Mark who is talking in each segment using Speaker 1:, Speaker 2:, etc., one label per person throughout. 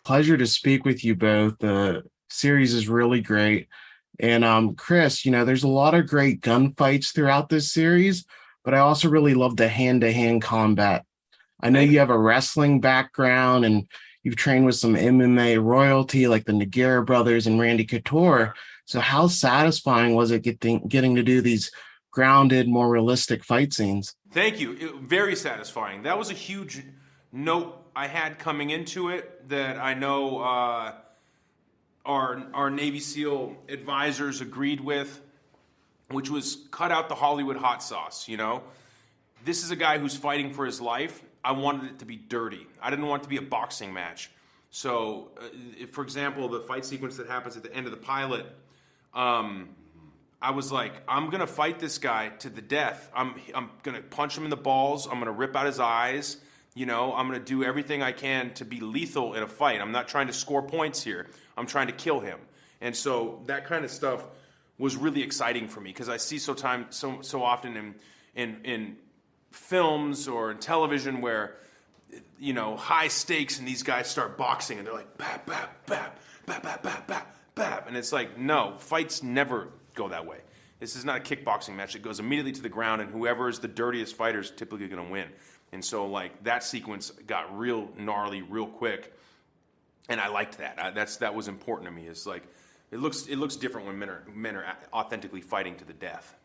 Speaker 1: Pleasure to speak with you both. The series is really great. And Chris, there's a lot of great gunfights throughout this series, but I also really love the hand-to-hand combat. I know
Speaker 2: Thank
Speaker 1: you
Speaker 2: you.
Speaker 1: have a wrestling background and you've trained with some MMA royalty like the Nagara brothers and Randy Couture. So how satisfying was it getting to do these grounded, more realistic fight scenes?
Speaker 2: Thank you. Very satisfying. That was a huge note I had coming into it that I know our Navy SEAL advisors agreed with, which was cut out the Hollywood hot sauce. This is a guy who's fighting for his life. I wanted it to be dirty. I didn't want it to be a boxing match. So, for example, the fight sequence that happens at the end of the pilot. I was like, I'm gonna fight this guy to the death. I'm gonna punch him in the balls. I'm gonna rip out his eyes. I'm gonna do everything I can to be lethal in a fight. I'm not trying to score points here. I'm trying to kill him. And so that kind of stuff was really exciting for me because I see so often in films or in television where high stakes and these guys start boxing and they're like bap bap bap bap bap bap bap bap, and it's like, no, fights never go that way. This is not a kickboxing match. It goes immediately to the ground, and whoever is the dirtiest fighter is typically going to win. And so, like, that sequence got real gnarly real quick, and I liked that. That was important to me. It's like it looks different when men are authentically fighting to the death.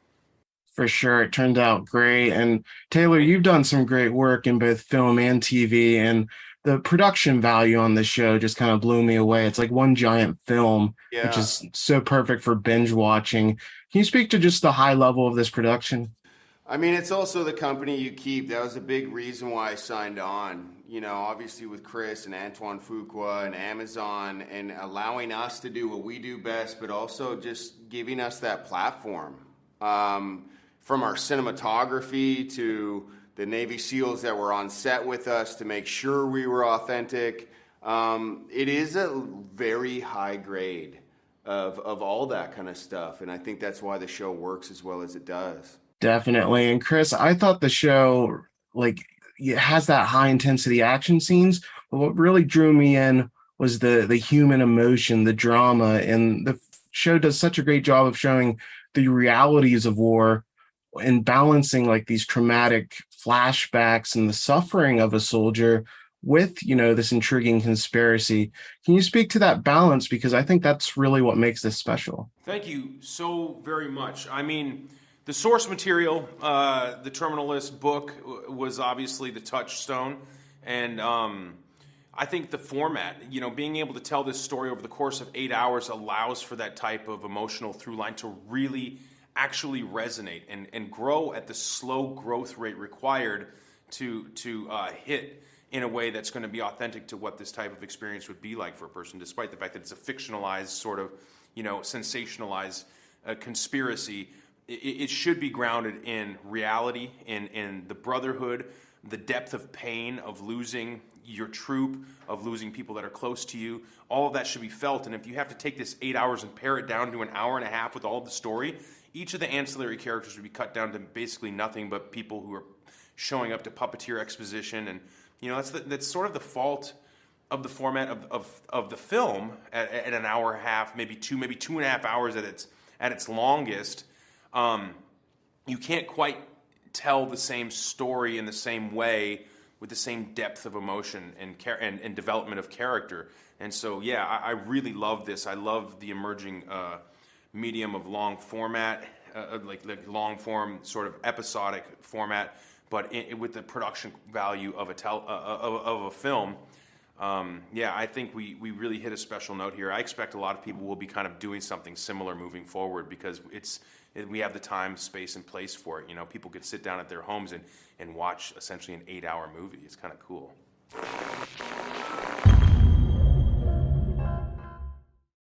Speaker 1: For sure. It turned out great. And Taylor,
Speaker 2: Thank
Speaker 1: you've
Speaker 2: you.
Speaker 1: done some great work in both film and TV, and the production value on the show just kind of blew me away. It's like one giant film, which
Speaker 3: Yeah.
Speaker 1: is so perfect for binge watching. Can you speak to just the high level of this production?
Speaker 3: I mean, it's also the company you keep. That was a big reason why I signed on. Obviously with Chris and Antoine Fuqua and Amazon and allowing us to do what we do best, but also just giving us that platform. From our cinematography to the Navy SEALs that were on set with us to make sure we were authentic. It is a very high grade of all that kind of stuff. And I think that's why the show works as well as it does.
Speaker 1: Definitely. And Chris, I thought the show like it has that high intensity action scenes, but what really drew me in was the human emotion, the drama, and the show does such a great job of showing the realities of war and balancing like these traumatic flashbacks and the suffering of a soldier with this intriguing conspiracy. Can you speak to that balance, because I think that's really what makes this special?
Speaker 2: Thank you so very much. I mean, the source material, the Terminalist book, was obviously the touchstone, and I think the format, being able to tell this story over the course of 8 hours allows for that type of emotional through line to really actually resonate and grow at the slow growth rate required to hit in a way that's going to be authentic to what this type of experience would be like for a person, despite the fact that it's a fictionalized sort of, sensationalized conspiracy. It should be grounded in reality, in the brotherhood, the depth of pain of losing your troop, of losing people that are close to you. All of that should be felt. And if you have to take this 8 hours and pare it down to an hour and a half with all of the story, each of the ancillary characters would be cut down to basically nothing but people who are showing up to puppeteer exposition. And that's sort of the fault of the format of the film at an hour and a half, maybe 2.5 hours at its longest. You can't quite tell the same story in the same way with the same depth of emotion and development of character. And so, yeah, I really love this. I love the emerging medium of long format, like long form sort of episodic format, but with the production value of a film. Yeah, I think we really hit a special note here. I expect a lot of people will be kind of doing something similar moving forward because we have the time, space, and place for it. People could sit down at their homes and watch essentially an 8-hour movie. It's kind of cool.